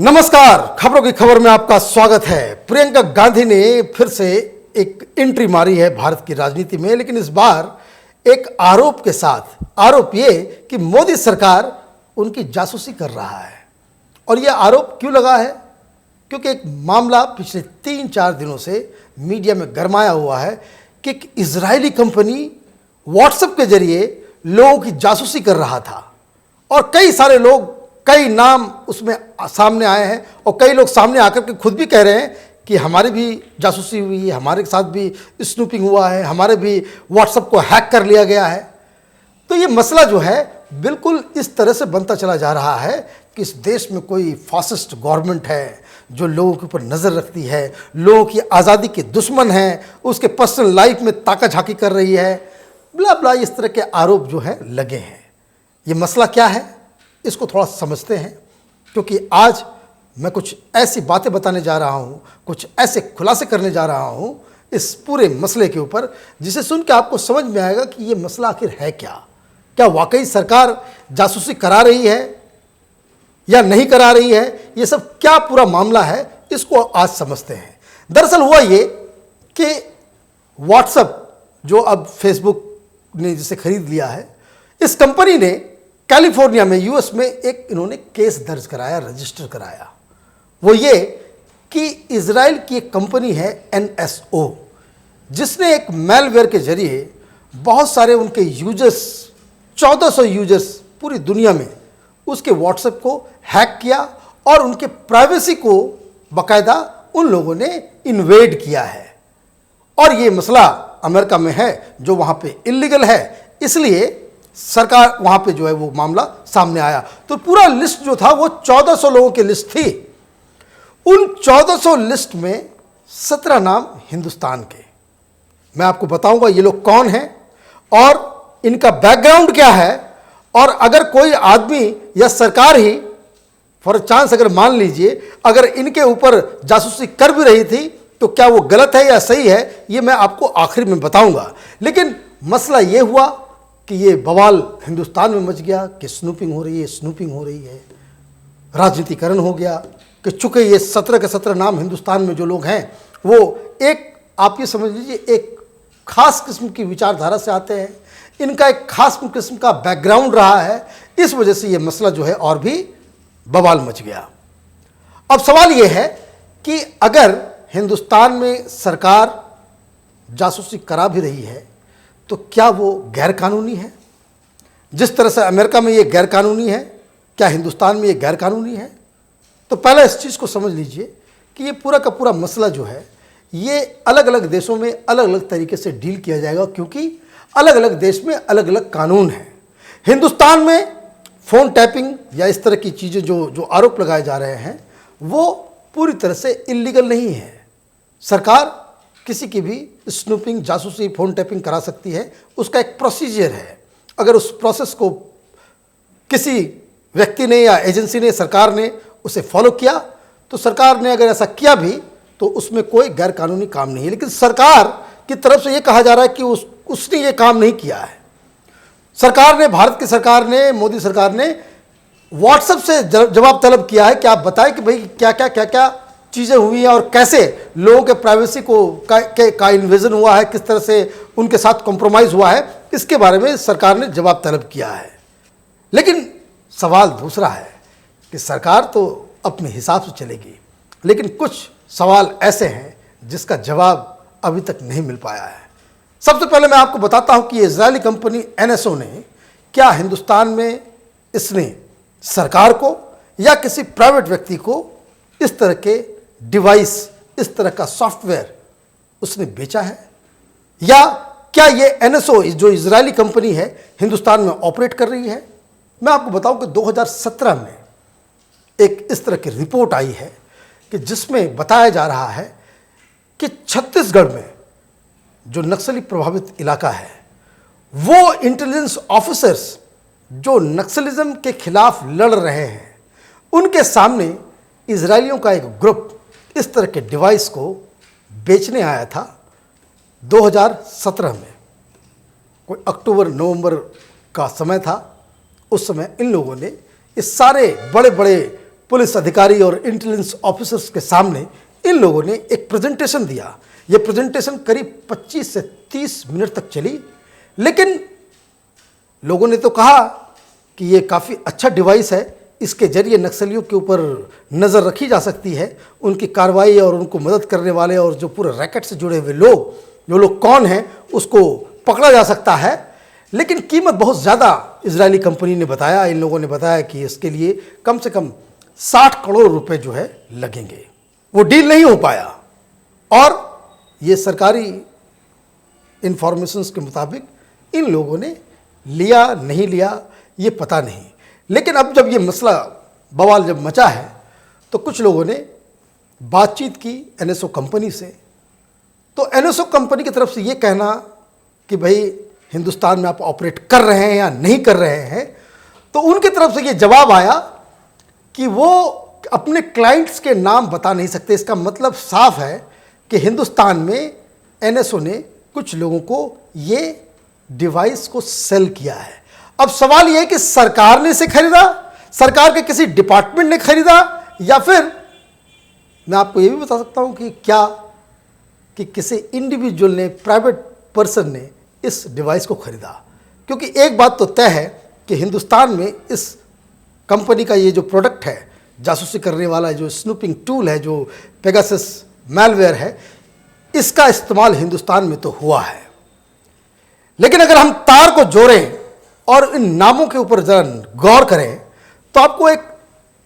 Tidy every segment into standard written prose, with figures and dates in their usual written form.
नमस्कार, खबरों की खबर में आपका स्वागत है। प्रियंका गांधी ने फिर से एक एंट्री मारी है भारत की राजनीति में, लेकिन इस बार एक आरोप के साथ। आरोप ये कि मोदी सरकार उनकी जासूसी कर रहा है। और यह आरोप क्यों लगा है? क्योंकि एक मामला पिछले 3-4 दिनों से मीडिया में गरमाया हुआ है कि एक इजरायली कंपनी व्हाट्सएप के जरिए लोगों की जासूसी कर रहा था और कई सारे लोग, कई नाम उसमें सामने आए हैं और कई लोग सामने आकर के खुद भी कह रहे हैं कि हमारी भी जासूसी हुई है, हमारे साथ भी स्नूपिंग हुआ है, हमारे भी व्हाट्सएप को हैक कर लिया गया है। तो ये मसला जो है बिल्कुल इस तरह से बनता चला जा रहा है कि इस देश में कोई फासिस्ट गवर्नमेंट है जो लोगों के ऊपर नज़र रखती है, लोगों की आज़ादी के दुश्मन है, उसके पर्सनल लाइफ में ताका झाकी कर रही है, ब्ला ब्ला, इस तरह के आरोप जो है लगे हैं। ये मसला क्या है, इसको थोड़ा समझते हैं, क्योंकि आज मैं कुछ ऐसी बातें बताने जा रहा हूँ, कुछ ऐसे खुलासे करने जा रहा हूँ इस पूरे मसले के ऊपर, जिसे सुन के आपको समझ में आएगा कि ये मसला आखिर है क्या। क्या वाकई सरकार जासूसी करा रही है या नहीं करा रही है? ये सब क्या पूरा मामला है, इसको आज समझते हैं। दरअसल हुआ ये कि व्हाट्सएप, जो अब फेसबुक ने जिसे खरीद लिया है, इस कंपनी ने कैलिफोर्निया में, यूएस में एक इन्होंने केस दर्ज कराया, रजिस्टर कराया। वो ये कि इजराइल की एक कंपनी है NSO, जिसने एक मैलवेयर के जरिए बहुत सारे उनके यूजर्स, 1400 यूजर्स पूरी दुनिया में, उसके व्हाट्सएप को हैक किया और उनके प्राइवेसी को बाकायदा उन लोगों ने इन्वेड किया है। और ये मसला अमेरिका में है, जो वहाँ पे इल्लीगल है, इसलिए सरकार वहाँ पे जो है वो मामला सामने आया। तो पूरा लिस्ट जो था वो 1400 लोगों की लिस्ट थी। उन 1400 लिस्ट में 17 नाम हिंदुस्तान के। मैं आपको बताऊंगा ये लोग कौन हैं और इनका बैकग्राउंड क्या है, और अगर कोई आदमी या सरकार ही फॉर चांस अगर मान लीजिए अगर इनके ऊपर जासूसी कर भी रही थी तो क्या वो गलत है या सही है, ये मैं आपको आखिर में बताऊंगा। लेकिन मसला ये हुआ कि ये बवाल हिंदुस्तान में मच गया कि स्नूपिंग हो रही है, स्नूपिंग हो रही है, राजनीतिकरण हो गया कि चूंकि ये 17 के 17 नाम हिंदुस्तान में जो लोग हैं वो एक, आप ये समझ लीजिए, एक खास किस्म की विचारधारा से आते हैं, इनका एक खास किस्म का बैकग्राउंड रहा है। इस वजह से ये मसला जो है और भी बवाल मच गया। अब सवाल ये है कि अगर हिंदुस्तान में सरकार जासूसी करा भी रही है तो क्या वो गैर कानूनी है? जिस तरह से अमेरिका में ये गैर कानूनी है, क्या हिंदुस्तान में ये गैर कानूनी है? तो पहले इस चीज़ को समझ लीजिए कि ये पूरा का पूरा मसला जो है ये अलग अलग देशों में अलग अलग तरीके से डील किया जाएगा, क्योंकि अलग अलग देश में अलग अलग कानून हैं। हिंदुस्तान में फ़ोन टैपिंग या इस तरह की चीज़ें जो आरोप लगाए जा रहे हैं वो पूरी तरह से इल्लीगल नहीं है। सरकार किसी की भी स्नूपिंग, जासूसी, फ़ोन टैपिंग करा सकती है, उसका एक प्रोसीजर है। अगर उस प्रोसेस को किसी व्यक्ति ने या एजेंसी ने, सरकार ने उसे फॉलो किया तो सरकार ने अगर ऐसा किया भी तो उसमें कोई गैर कानूनी काम नहीं है। लेकिन सरकार की तरफ से ये कहा जा रहा है कि उसने ये काम नहीं किया है। सरकार ने, भारत की सरकार ने, मोदी सरकार ने व्हाट्सएप से जवाब तलब किया है कि आप बताएं कि भाई क्या क्या चीज़ें हुई हैं और कैसे लोगों के प्राइवेसी को का इन्वेजन हुआ है, किस तरह से उनके साथ कॉम्प्रोमाइज़ हुआ है, इसके बारे में सरकार ने जवाब तलब किया है। लेकिन सवाल दूसरा है कि सरकार तो अपने हिसाब से चलेगी, लेकिन कुछ सवाल ऐसे हैं जिसका जवाब अभी तक नहीं मिल पाया है। सबसे पहले मैं आपको बताता हूं कि इजरायली कंपनी NSO ने क्या हिंदुस्तान में इसने सरकार को या किसी प्राइवेट व्यक्ति को इस तरह के डिवाइस, इस तरह का सॉफ्टवेयर उसने बेचा है, या क्या ये NSO जो इजरायली कंपनी है हिंदुस्तान में ऑपरेट कर रही है। मैं आपको बताऊं कि 2017 में एक इस तरह की रिपोर्ट आई है कि जिसमें बताया जा रहा है कि छत्तीसगढ़ में जो नक्सली प्रभावित इलाका है, वो इंटेलिजेंस ऑफिसर्स जो नक्सलिज्म के खिलाफ लड़ रहे हैं, उनके सामने इजरायलियों का एक ग्रुप इस तरह के डिवाइस को बेचने आया था 2017 में। कोई अक्टूबर-नवंबर का समय था। उस समय इन लोगों ने इस सारे बड़े बड़े पुलिस अधिकारी और इंटेलिजेंस ऑफिसर्स के सामने इन लोगों ने एक प्रेजेंटेशन दिया। ये प्रेजेंटेशन करीब 25 से 30 मिनट तक चली, लेकिन लोगों ने तो कहा कि ये काफ़ी अच्छा डिवाइस है, इसके जरिए नक्सलियों के ऊपर नज़र रखी जा सकती है, उनकी कार्रवाई और उनको मदद करने वाले और जो पूरे रैकेट से जुड़े हुए लोग, जो लोग कौन हैं, उसको पकड़ा जा सकता है। लेकिन कीमत बहुत ज़्यादा इजरायली कंपनी ने बताया, इन लोगों ने बताया कि इसके लिए कम से कम 60 करोड़ रुपए जो है लगेंगे। वो डील नहीं हो पाया और ये सरकारी इंफॉर्मेशंस के मुताबिक इन लोगों ने लिया नहीं लिया ये पता नहीं। लेकिन अब जब ये मसला बवाल जब मचा है तो कुछ लोगों ने बातचीत की एनएसओ कंपनी से। तो एनएसओ कंपनी की तरफ से ये कहना कि भाई हिंदुस्तान में आप ऑपरेट कर रहे हैं या नहीं कर रहे हैं, तो उनकी तरफ से ये जवाब आया कि वो अपने क्लाइंट्स के नाम बता नहीं सकते। इसका मतलब साफ है कि हिंदुस्तान में एनएसओ ने कुछ लोगों को ये डिवाइस को सेल किया है। अब सवाल यह है कि सरकार ने इसे खरीदा, सरकार के किसी डिपार्टमेंट ने खरीदा, या फिर मैं आपको यह भी बता सकता हूं कि क्या कि किसी इंडिविजुअल ने, प्राइवेट पर्सन ने इस डिवाइस को खरीदा। क्योंकि एक बात तो तय है कि हिंदुस्तान में इस कंपनी का ये जो प्रोडक्ट है, जासूसी करने वाला जो स्नूपिंग टूल है, जो पेगासस मैलवेयर है, इसका इस्तेमाल हिंदुस्तान में तो हुआ है। लेकिन अगर हम तार को जोड़ें और इन नामों के ऊपर जरा गौर करें तो आपको एक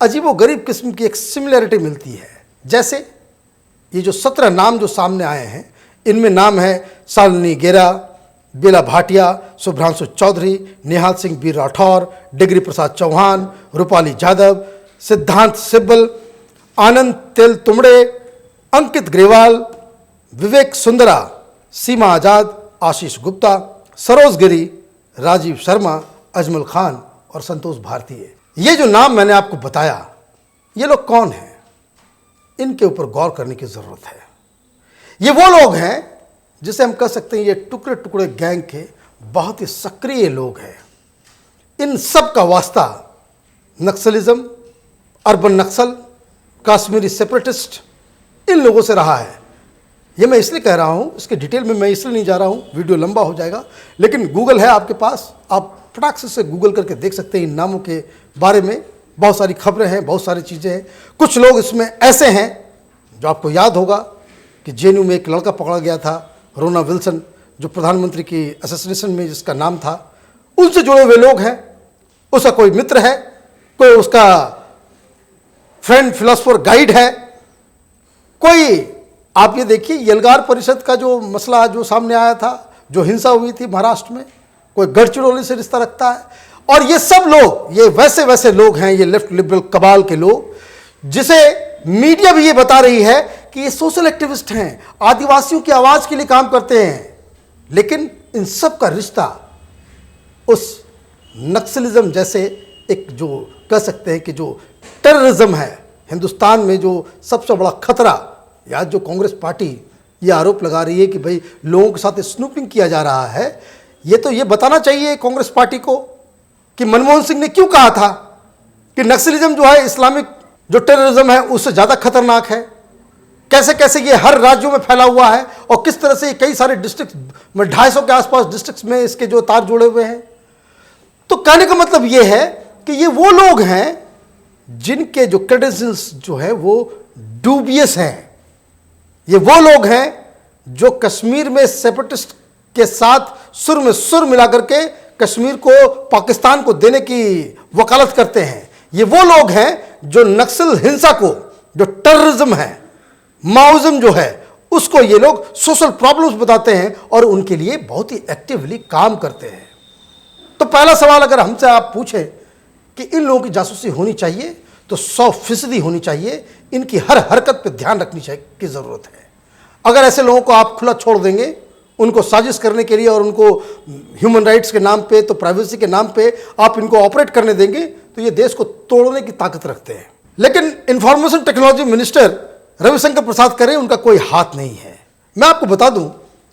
अजीबोगरीब किस्म की एक सिमिलरिटी मिलती है। जैसे ये जो 17 नाम जो सामने आए हैं, इनमें नाम है शालिनी गेरा, बेला भाटिया, शुभ्रांशु चौधरी, निहाल सिंह बी राठौर, डिग्री प्रसाद चौहान, रूपाली यादव, सिद्धांत सिब्बल, आनंद तेल तुमड़े, अंकित ग्रेवाल, विवेक सुंदरा, सीमा आजाद, आशीष गुप्ता, सरोज गिरी, राजीव शर्मा, अजमल खान और संतोष भारतीय। ये जो नाम मैंने आपको बताया, ये लोग कौन हैं, इनके ऊपर गौर करने की ज़रूरत है। ये वो लोग हैं जिसे हम कह सकते हैं ये टुकड़े टुकड़े गैंग के बहुत ही सक्रिय लोग हैं। इन सब का वास्ता नक्सलिज्म, अर्बन नक्सल, कश्मीरी सेपरेटिस्ट, इन लोगों से रहा है। ये मैं इसलिए कह रहा हूँ, इसके डिटेल में मैं इसलिए नहीं जा रहा हूँ, वीडियो लंबा हो जाएगा, लेकिन गूगल है आपके पास, आप फटाक से गूगल करके देख सकते हैं इन नामों के बारे में। बहुत सारी खबरें हैं, बहुत सारी चीज़ें हैं। कुछ लोग इसमें ऐसे हैं जो आपको याद होगा कि जेएनयू में एक लड़का पकड़ा गया था, रोना विल्सन, जो प्रधानमंत्री की असैसिनेशन में जिसका नाम था, उनसे जुड़े हुए लोग हैं। उसका कोई मित्र है, कोई उसका फ्रेंड, फिलोसफर, गाइड है, कोई, आप ये देखिए यलगार परिषद का जो मसला जो सामने आया था, जो हिंसा हुई थी महाराष्ट्र में, कोई गढ़चिरौली से रिश्ता रखता है। और ये सब लोग, ये वैसे लोग हैं, ये लेफ्ट लिबरल कबाल के लोग, जिसे मीडिया भी ये बता रही है कि ये सोशल एक्टिविस्ट हैं, आदिवासियों की आवाज़ के लिए काम करते हैं। लेकिन इन सब का रिश्ता उस नक्सलिज्म जैसे एक, जो कह सकते हैं कि जो टेररिज्म है हिंदुस्तान में, जो सबसे बड़ा खतरा, या जो कांग्रेस पार्टी ये आरोप लगा रही है कि भाई लोगों के साथ स्नूपिंग किया जा रहा है, ये तो ये बताना चाहिए कांग्रेस पार्टी को कि मनमोहन सिंह ने क्यों कहा था कि नक्सलिज्म जो है, इस्लामिक जो टेररिज्म है, उससे ज़्यादा खतरनाक है। कैसे कैसे ये हर राज्यों में फैला हुआ है और किस तरह से कई सारे डिस्ट्रिक्ट में, 250 के आसपास डिस्ट्रिक्ट्स में इसके जो तार जुड़े हुए हैं। तो कहने का मतलब ये है कि ये वो लोग हैं जिनके जो क्रेडेंशियल्स जो है वो डूबियस हैं। ये वो लोग हैं जो कश्मीर में सेपरेटिस्ट के साथ सुर में सुर मिलाकर के कश्मीर को पाकिस्तान को देने की वकालत करते हैं। ये वो लोग हैं जो नक्सल हिंसा को, जो टेररिज्म है, माओइज्म जो है, उसको ये लोग सोशल प्रॉब्लम्स बताते हैं और उनके लिए बहुत ही एक्टिवली काम करते हैं। तो पहला सवाल अगर हमसे आप पूछें कि इन लोगों की जासूसी होनी चाहिए तो 100% होनी चाहिए। इनकी हर हरकत पे ध्यान रखनी की ज़रूरत है। अगर ऐसे लोगों को आप खुला छोड़ देंगे, उनको साजिश करने के लिए और उनको ह्यूमन राइट्स के नाम पे, तो प्राइवेसी के नाम पे आप इनको ऑपरेट करने देंगे, तो ये देश को तोड़ने की ताकत रखते हैं। लेकिन इंफॉर्मेशन टेक्नोलॉजी मिनिस्टर रविशंकर प्रसाद करें, उनका कोई हाथ नहीं है। मैं आपको बता दूं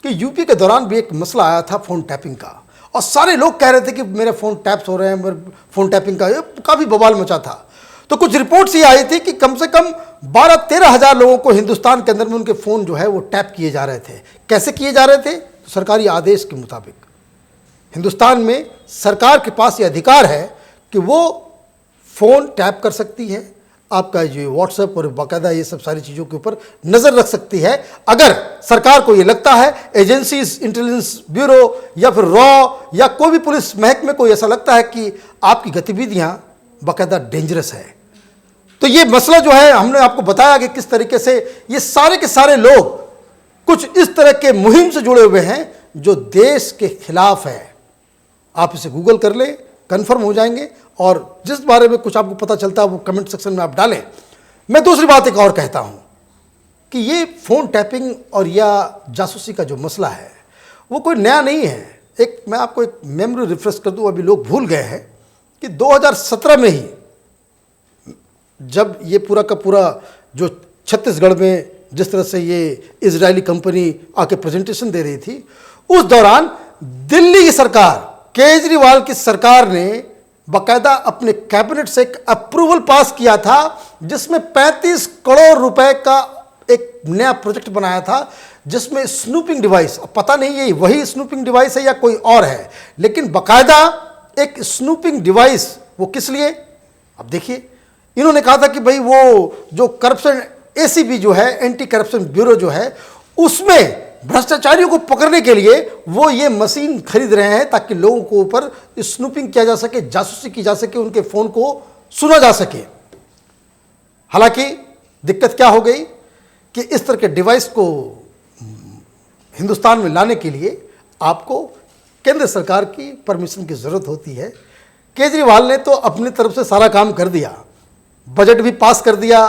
कि यूपी के दौरान भी एक मसला आया था फ़ोन टैपिंग का, और सारे लोग कह रहे थे कि मेरे फ़ोन टैप्स हो रहे हैं, मेरे फ़ोन टैपिंग का काफ़ी बवाल मचा था। तो कुछ रिपोर्ट्स ये आई थी कि कम से कम 12-13 हज़ार लोगों को हिंदुस्तान के अंदर में उनके फ़ोन जो है वो टैप किए जा रहे थे। कैसे किए जा रहे थे? तो सरकारी आदेश के मुताबिक हिंदुस्तान में सरकार के पास ये अधिकार है कि वो फ़ोन टैप कर सकती है, आपका ये व्हाट्सएप और बाकायदा ये सब सारी चीज़ों के ऊपर नज़र रख सकती है। अगर सरकार को ये लगता है, एजेंसीज, इंटेलिजेंस ब्यूरो या फिर रॉ या कोई भी पुलिस महकमे को ऐसा लगता है कि आपकी गतिविधियां बाकायदा डेंजरस है, तो ये मसला जो है हमने आपको बताया कि किस तरीके से ये सारे के सारे लोग कुछ इस तरह के मुहिम से जुड़े हुए हैं जो देश के खिलाफ है। आप इसे गूगल कर लें, कंफर्म हो जाएंगे, और जिस बारे में कुछ आपको पता चलता है वो कमेंट सेक्शन में आप डालें। मैं दूसरी बात एक और कहता हूं कि ये फ़ोन टैपिंग और या जासूसी का जो मसला है वो कोई नया नहीं है। मैं आपको एक मेमोरी रिफ्रेश कर दूं, अभी लोग भूल गए हैं कि 2017 में ही जब ये पूरा का पूरा जो छत्तीसगढ़ में जिस तरह से ये इजरायली कंपनी आके प्रेजेंटेशन दे रही थी, उस दौरान दिल्ली की सरकार, केजरीवाल की सरकार ने बाकायदा अपने कैबिनेट से एक अप्रूवल पास किया था जिसमें 35 करोड़ रुपए का एक नया प्रोजेक्ट बनाया था, जिसमें स्नूपिंग डिवाइस, पता नहीं ये वही स्नूपिंग डिवाइस है या कोई और है, लेकिन बाकायदा एक स्नूपिंग डिवाइस। वो किस लिए? अब देखिए, इन्होंने कहा था कि भाई वो जो करप्शन एसीबी जो है, एंटी करप्शन ब्यूरो जो है, उसमें भ्रष्टाचारियों को पकड़ने के लिए वो ये मशीन खरीद रहे हैं ताकि लोगों को ऊपर स्नूपिंग किया जा सके, जासूसी की जा सके, उनके फ़ोन को सुना जा सके। हालांकि दिक्कत क्या हो गई कि इस तरह के डिवाइस को हिंदुस्तान में लाने के लिए आपको केंद्र सरकार की परमिशन की ज़रूरत होती है। केजरीवाल ने तो अपनी तरफ से सारा काम कर दिया, बजट भी पास कर दिया,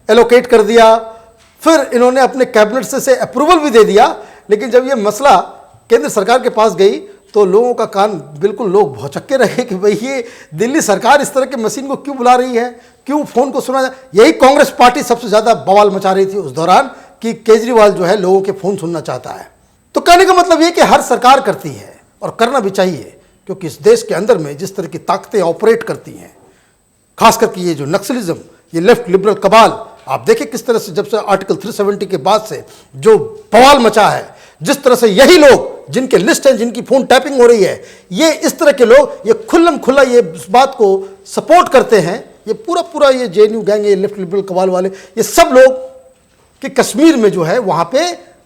एलोकेट कर दिया, फिर इन्होंने अपने कैबिनेट से अप्रूवल भी दे दिया, लेकिन जब ये मसला केंद्र सरकार के पास गई तो लोगों का कान बिल्कुल, लोग भौचक्के रहे कि भाई ये दिल्ली सरकार इस तरह की मशीन को क्यों बुला रही है, क्यों फ़ोन को सुना जाए। यही कांग्रेस पार्टी सबसे ज़्यादा बवाल मचा रही थी उस दौरान कि केजरीवाल जो है लोगों के फ़ोन सुनना चाहता है। तो कहने का मतलब ये कि हर सरकार करती है और करना भी चाहिए, क्योंकि इस देश के अंदर में जिस तरह की ताकतें ऑपरेट करती हैं, खास करके ये जो नक्सलिज्म, ये लेफ्ट लिबरल कबाल, आप देखिए किस तरह से जब से आर्टिकल 370 के बाद से जो बवाल मचा है, जिस तरह से यही लोग जिनके लिस्ट हैं, जिनकी फ़ोन टैपिंग हो रही है, ये इस तरह के लोग ये खुल्लम खुल्ला ये इस बात को सपोर्ट करते हैं। ये पूरा ये जेएनयू गैंग, ये लेफ्ट लिबरल कबाल वाले, ये सब लोग कि कश्मीर में जो है वहाँ पे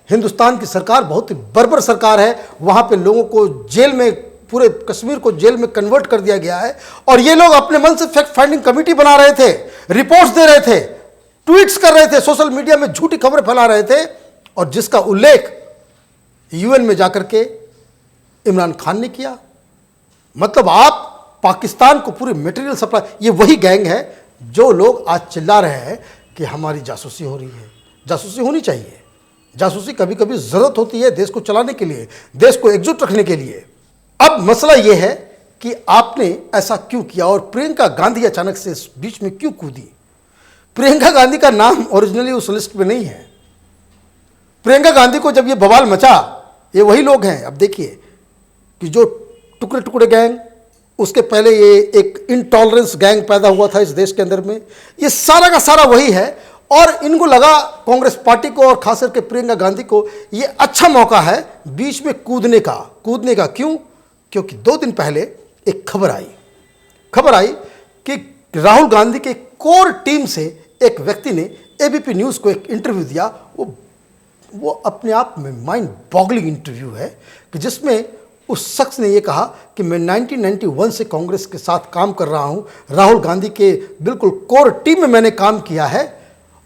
हिंदुस्तान की सरकार बहुत ही बर्बर सरकार है, वहाँ पे लोगों को जेल में, पूरे कश्मीर को जेल में कन्वर्ट कर दिया गया है। और ये लोग अपने मन से फैक्ट फाइंडिंग कमेटी बना रहे थे, रिपोर्ट्स दे रहे थे, ट्वीट्स कर रहे थे, सोशल मीडिया में झूठी खबरें फैला रहे थे, और जिसका उल्लेख यूएन में जाकर के इमरान खान ने किया। मतलब आप पाकिस्तान को पूरी मटेरियल सप्लाई, ये वही गैंग है जो लोग आज चिल्ला रहे हैं कि हमारी जासूसी हो रही है। जासूसी होनी चाहिए, जासूसी कभी कभी ज़रूरत होती है देश को चलाने के लिए, देश को एकजुट रखने के लिए। अब मसला यह है कि आपने ऐसा क्यों किया और प्रियंका गांधी अचानक से इस बीच में क्यों कूदी। प्रियंका गांधी का नाम ओरिजिनली उस लिस्ट में नहीं है। प्रियंका गांधी को जब ये बवाल मचा, ये वही लोग हैं, अब देखिए कि जो टुकड़े टुकड़े गैंग, उसके पहले ये एक इंटॉलरेंस गैंग पैदा हुआ था इस देश के अंदर में, ये सारा का सारा वही है। और इनको लगा, कांग्रेस पार्टी को और खास करके प्रियंका गांधी को, ये अच्छा मौका है बीच में कूदने का। क्यों? क्योंकि 2 दिन पहले एक खबर आई कि राहुल गांधी के कोर टीम से एक व्यक्ति ने एबीपी न्यूज़ को एक इंटरव्यू दिया। वो अपने आप में माइंड बॉगलिंग इंटरव्यू है कि जिसमें उस शख्स ने ये कहा कि मैं 1991 से कांग्रेस के साथ काम कर रहा हूँ, राहुल गांधी के बिल्कुल कोर टीम में मैंने काम किया है,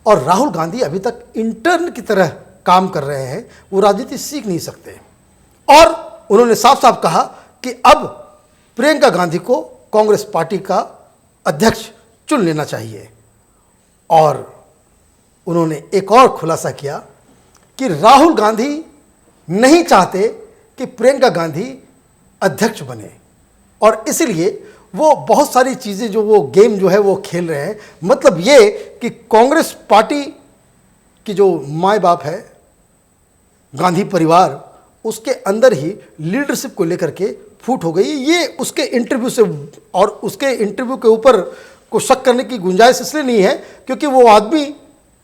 और राहुल गांधी अभी तक इंटर्न की तरह काम कर रहे हैं, वो राजनीति सीख नहीं सकते। और उन्होंने साफ साफ कहा कि अब प्रियंका गांधी को कांग्रेस पार्टी का अध्यक्ष चुन लेना चाहिए। और उन्होंने एक और खुलासा किया कि राहुल गांधी नहीं चाहते कि प्रियंका गांधी अध्यक्ष बने, और इसलिए वो बहुत सारी चीज़ें जो वो गेम जो है वो खेल रहे हैं। मतलब ये कि कांग्रेस पार्टी की जो माए बाप है, गांधी परिवार, उसके अंदर ही लीडरशिप को लेकर के फूट हो गई। ये उसके इंटरव्यू से, और उसके इंटरव्यू के ऊपर को शक करने की गुंजाइश इसलिए नहीं है क्योंकि वो आदमी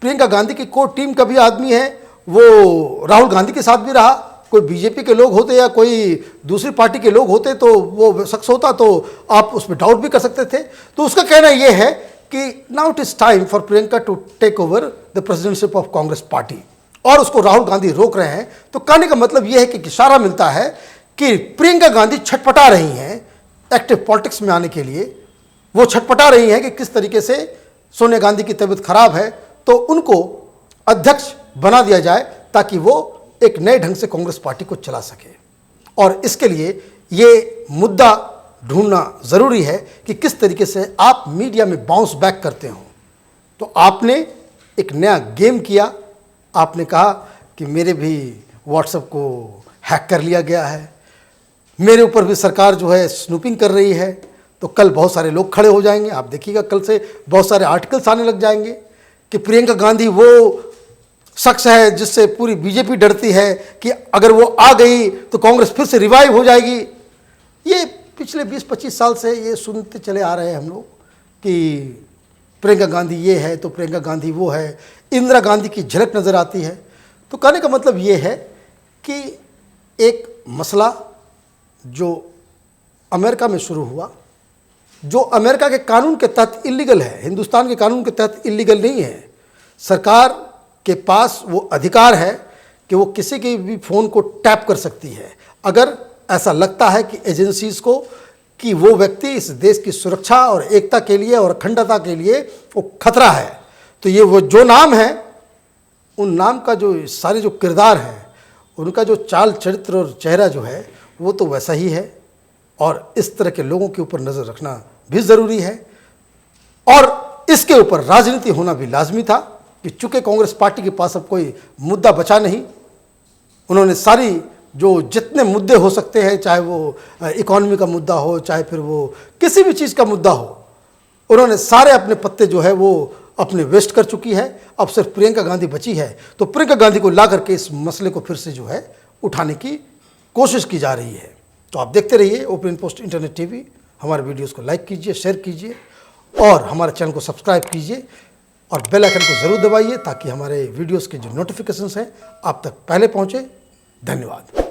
प्रियंका गांधी की कोर टीम का भी आदमी है, वो राहुल गांधी के साथ भी रहा। कोई बीजेपी के लोग होते या कोई दूसरी पार्टी के लोग होते तो वो शख्स होता तो आप उसमें डाउट भी कर सकते थे। तो उसका कहना यह है कि now it is time for Priyanka to take over the presidentship of Congress party, और उसको राहुल गांधी रोक रहे हैं। तो कहने का मतलब यह है कि इशारा मिलता है कि प्रियंका गांधी छटपटा रही हैं एक्टिव पॉलिटिक्स में आने के लिए। वो छटपटा रही हैं कि किस तरीके से सोनिया गांधी की तबीयत खराब है तो उनको अध्यक्ष बना दिया जाए ताकि वो एक नए ढंग से कांग्रेस पार्टी को चला सके। और इसके लिए ये मुद्दा ढूंढना ज़रूरी है कि किस तरीके से आप मीडिया में बाउंस बैक करते हो। तो आपने एक नया गेम किया, आपने कहा कि मेरे भी व्हाट्सएप को हैक कर लिया गया है, मेरे ऊपर भी सरकार जो है स्नूपिंग कर रही है। तो कल बहुत सारे लोग खड़े हो जाएंगे, आप देखिएगा कल से बहुत सारे आर्टिकल्स आने लग जाएंगे कि प्रियंका गांधी वो शख्स है जिससे पूरी बीजेपी डरती है कि अगर वो आ गई तो कांग्रेस फिर से रिवाइव हो जाएगी। ये पिछले 20-25 साल से ये सुनते चले आ रहे हैं हम लोग कि प्रियंका गांधी ये है तो प्रियंका गांधी वो है, इंदिरा गांधी की झलक नज़र आती है। तो कहने का मतलब ये है कि एक मसला जो अमेरिका में शुरू हुआ, जो अमेरिका के कानून के तहत इलीगल है, हिंदुस्तान के कानून के तहत इलीगल नहीं है। सरकार के पास वो अधिकार है कि वो किसी के भी फ़ोन को टैप कर सकती है अगर ऐसा लगता है कि एजेंसीज़ को कि वो व्यक्ति इस देश की सुरक्षा और एकता के लिए और अखंडता के लिए वो खतरा है। तो ये वो जो नाम है, उन नाम का जो सारे जो किरदार हैं, उनका जो चाल चरित्र और चेहरा जो है वो तो वैसा ही है। और इस तरह के लोगों के ऊपर नज़र रखना भी ज़रूरी है और इसके ऊपर राजनीति होना भी लाजमी था कि चूँकि कांग्रेस पार्टी के पास अब कोई मुद्दा बचा नहीं, उन्होंने सारी जो जितने मुद्दे हो सकते हैं, चाहे वो इकॉनमी का मुद्दा हो, चाहे फिर वो किसी भी चीज़ का मुद्दा हो, उन्होंने सारे अपने पत्ते जो है वो अपने वेस्ट कर चुकी है। अब सिर्फ प्रियंका गांधी बची है, तो प्रियंका गांधी को ला करके इस मसले को फिर से जो है उठाने की कोशिश की जा रही है। तो आप देखते रहिए ओपिनियन पोस्ट इंटरनेट टीवी। हमारे वीडियोज़ को लाइक कीजिए, शेयर कीजिए और हमारे चैनल को सब्सक्राइब कीजिए और बेल आइकन को ज़रूर दबाइए ताकि हमारे वीडियोस के जो नोटिफिकेशंस हैं आप तक पहले पहुंचे। धन्यवाद।